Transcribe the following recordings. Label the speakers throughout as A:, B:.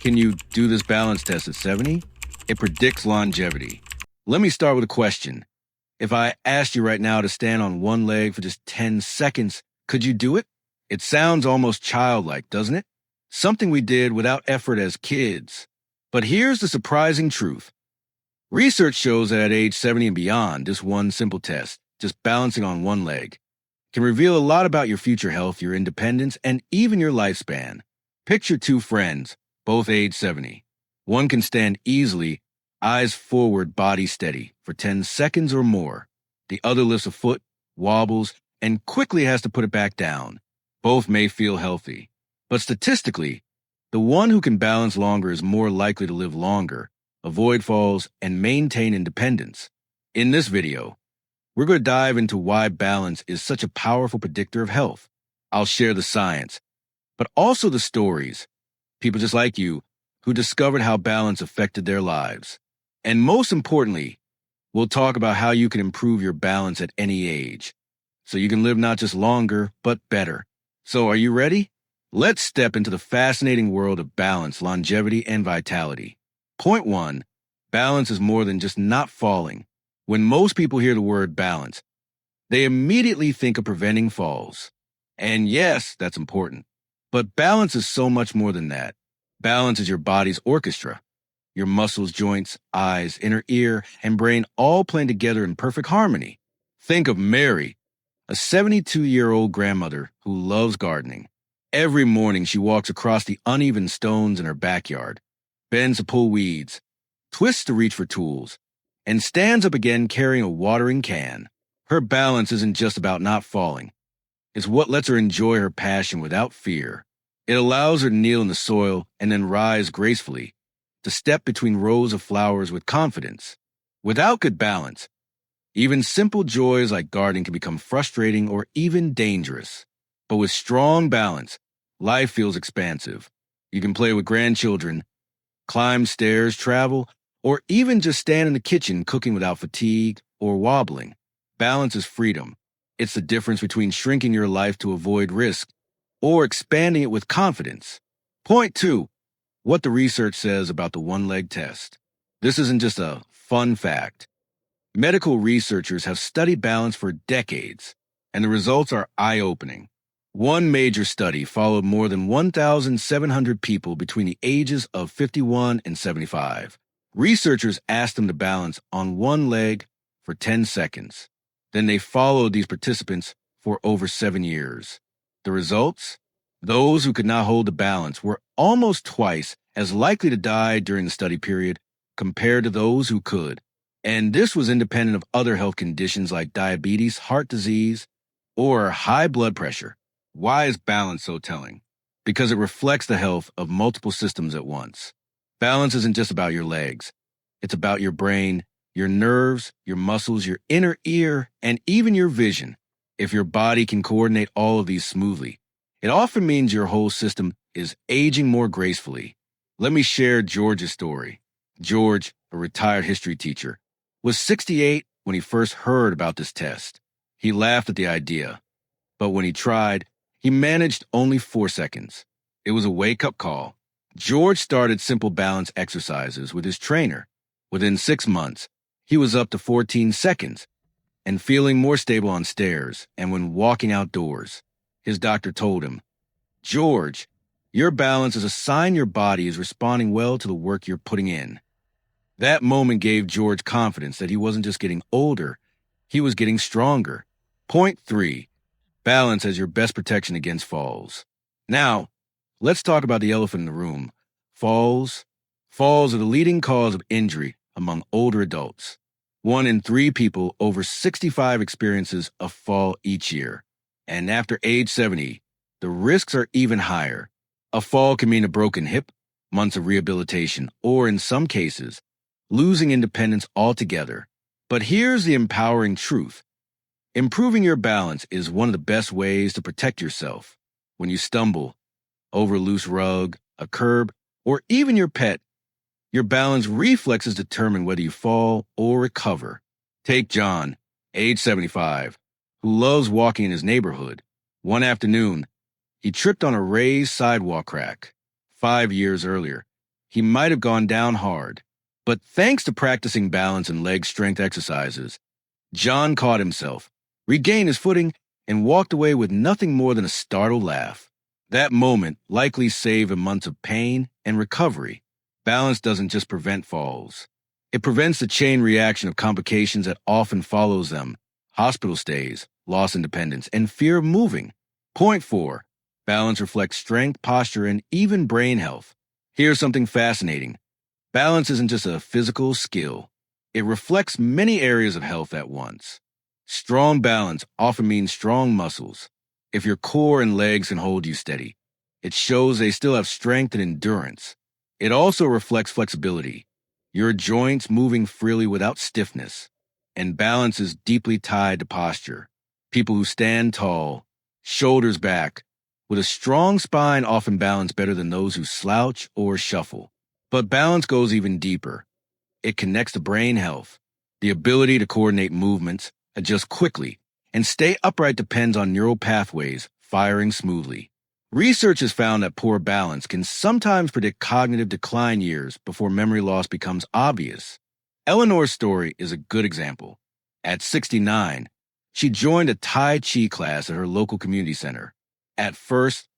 A: Can you do this balance test at 70? It predicts longevity. Let me start with a question. If I asked you right now to stand on one leg for just 10 seconds, could you do it? It sounds almost childlike, doesn't it? Something we did without effort as kids. But here's the surprising truth. Research shows that at age 70 and beyond, this one simple test, just balancing on one leg, can reveal a lot about your future health, your independence, and even your lifespan. Picture two friends, both age 70. One can stand easily, eyes forward, body steady, for 10 seconds or more. The other lifts a foot, wobbles, and quickly has to put it back down. Both may feel healthy. But statistically, the one who can balance longer is more likely to live longer, avoid falls, and maintain independence. In this video, we're going to dive into why balance is such a powerful predictor of health. I'll share the science, but also the stories, people just like you, who discovered how balance affected their lives. And most importantly, we'll talk about how you can improve your balance at any age, so you can live not just longer, but better. So are you ready? Let's step into the fascinating world of balance, longevity, and vitality. Point 1. Balance is more than just not falling. When most people hear the word balance, they immediately think of preventing falls. And yes, that's important. But balance is so much more than that. Balance is your body's orchestra. Your muscles, joints, eyes, inner ear, and brain all playing together in perfect harmony. Think of Mary, a 72-year-old grandmother who loves gardening. Every morning she walks across the uneven stones in her backyard, bends to pull weeds, twists to reach for tools, and stands up again carrying a watering can. Her balance isn't just about not falling. It's what lets her enjoy her passion without fear. It allows her to kneel in the soil and then rise gracefully, to step between rows of flowers with confidence. Without good balance, even simple joys like gardening can become frustrating or even dangerous. But with strong balance, life feels expansive. You can play with grandchildren, climb stairs, travel, or even just stand in the kitchen cooking without fatigue or wobbling. Balance is freedom. It's the difference between shrinking your life to avoid risk or expanding it with confidence. Point 2. What the research says about the one-leg test. This isn't just a fun fact. Medical researchers have studied balance for decades, and the results are eye-opening. One major study followed more than 1,700 people between the ages of 51 and 75. Researchers asked them to balance on one leg for 10 seconds. Then they followed these participants for over 7 years. The results? Those who could not hold the balance were almost twice as likely to die during the study period compared to those who could. And this was independent of other health conditions like diabetes, heart disease, or high blood pressure. Why is balance so telling? Because it reflects the health of multiple systems at once. Balance isn't just about your legs. It's about your brain, your nerves, your muscles, your inner ear, and even your vision. If your body can coordinate all of these smoothly, it often means your whole system is aging more gracefully. Let me share George's story. George, a retired history teacher, was 68 when he first heard about this test. He laughed at the idea, but when he tried, he managed only 4 seconds. It was a wake-up call. George started simple balance exercises with his trainer. Within 6 months, he was up to 14 seconds and feeling more stable on stairs and when walking outdoors. His doctor told him, "George, your balance is a sign your body is responding well to the work you're putting in." That moment gave George confidence that he wasn't just getting older, he was getting stronger. Point 3. Balance as your best protection against falls. Now, let's talk about the elephant in the room. Falls. Falls are the leading cause of injury among older adults. 1 in 3 people over 65 experiences a fall each year. And after age 70, the risks are even higher. A fall can mean a broken hip, months of rehabilitation, or in some cases, losing independence altogether. But here's the empowering truth. Improving your balance is one of the best ways to protect yourself. When you stumble over a loose rug, a curb, or even your pet, your balance reflexes determine whether you fall or recover. Take John, age 75, who loves walking in his neighborhood. One afternoon, he tripped on a raised sidewalk crack. 5 years earlier, he might have gone down hard. But thanks to practicing balance and leg strength exercises, John caught himself, regained his footing, and walked away with nothing more than a startled laugh. That moment likely saved him months of pain and recovery. Balance doesn't just prevent falls. It prevents the chain reaction of complications that often follows them: hospital stays, loss independence, and fear of moving. Point 4. Balance reflects strength, posture, and even brain health. Here's something fascinating. Balance isn't just a physical skill. It reflects many areas of health at once. Strong balance often means strong muscles. If your core and legs can hold you steady, it shows they still have strength and endurance. It also reflects flexibility, your joints moving freely without stiffness. And balance is deeply tied to posture. People who stand tall, shoulders back, with a strong spine often balance better than those who slouch or shuffle. But balance goes even deeper. It connects to brain health. The ability to coordinate movements, adjust quickly, and stay upright depends on neural pathways firing smoothly. Research has found that poor balance can sometimes predict cognitive decline years before memory loss becomes obvious. Eleanor's story is a good example. At 69, she joined a Tai Chi class at her local community center. At first,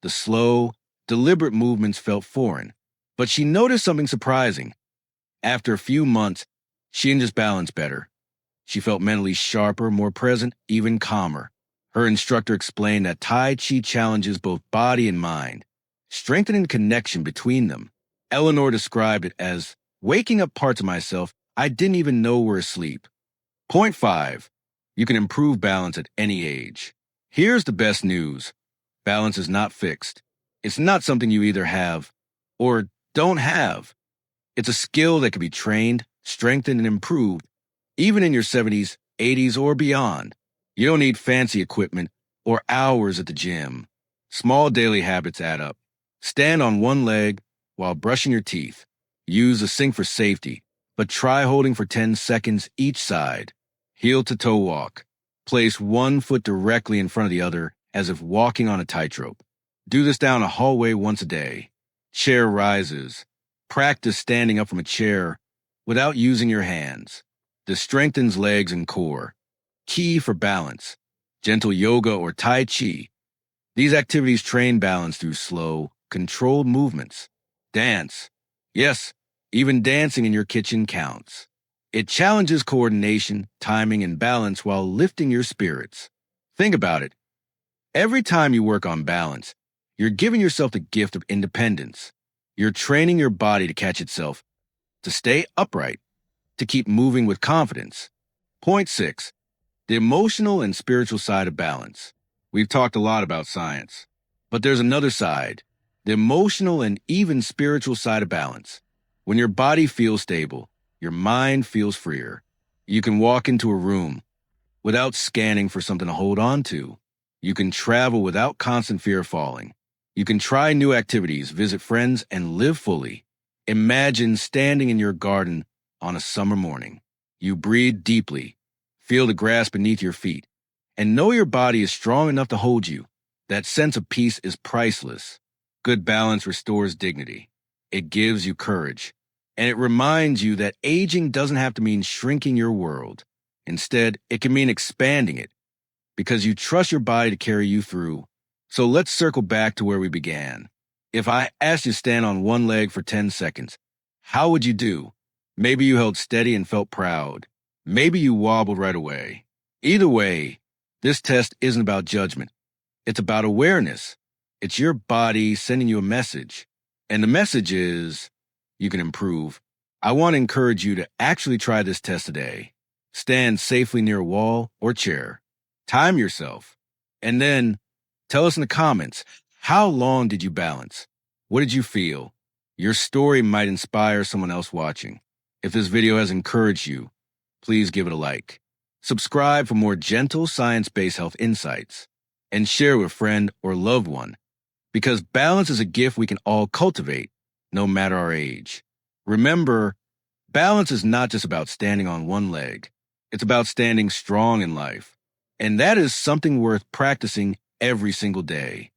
A: the slow, deliberate movements felt foreign, but she noticed something surprising. After a few months, she didn't just balance better. She felt mentally sharper, more present, even calmer. Her instructor explained that Tai Chi challenges both body and mind, strengthening the connection between them. Eleanor described it as waking up parts of myself I didn't even know were asleep. Point 5. You can improve balance at any age. Here's the best news. Balance is not fixed. It's not something you either have or don't have. It's a skill that can be trained, strengthened, and improved, even in your 70s, 80s, or beyond. You don't need fancy equipment or hours at the gym. Small daily habits add up. Stand on one leg while brushing your teeth. Use the sink for safety, but try holding for 10 seconds each side. Heel to toe walk. Place one foot directly in front of the other as if walking on a tightrope. Do this down a hallway once a day. Chair rises. Practice standing up from a chair without using your hands. This strengthens legs and core. Key for balance: gentle yoga or Tai Chi. These activities train balance through slow, controlled movements. Dance. Yes, even dancing in your kitchen counts. It challenges coordination, timing, and balance while lifting your spirits. Think about it. Every time you work on balance, you're giving yourself the gift of independence. You're training your body to catch itself, to stay upright, to keep moving with confidence. Point 6. The emotional and spiritual side of balance. We've talked a lot about science, but there's another side, the emotional and even spiritual side of balance. When your body feels stable, your mind feels freer. You can walk into a room without scanning for something to hold on to. You can travel without constant fear of falling. You can try new activities, visit friends, and live fully. Imagine standing in your garden on a summer morning. You breathe deeply, feel the grass beneath your feet, and know your body is strong enough to hold you. That sense of peace is priceless. Good balance restores dignity. It gives you courage. And it reminds you that aging doesn't have to mean shrinking your world. Instead, it can mean expanding it, because you trust your body to carry you through. So let's circle back to where we began. If I asked you to stand on one leg for 10 seconds, how would you do? Maybe you held steady and felt proud. Maybe you wobbled right away. Either way, this test isn't about judgment. It's about awareness. It's your body sending you a message. And the message is, you can improve. I want to encourage you to actually try this test today. Stand safely near a wall or chair. Time yourself. And then tell us in the comments, how long did you balance? What did you feel? Your story might inspire someone else watching. If this video has encouraged you, please give it a like. Subscribe for more gentle science-based health insights. And share with a friend or loved one. Because balance is a gift we can all cultivate, no matter our age. Remember, balance is not just about standing on one leg. It's about standing strong in life. And that is something worth practicing every single day.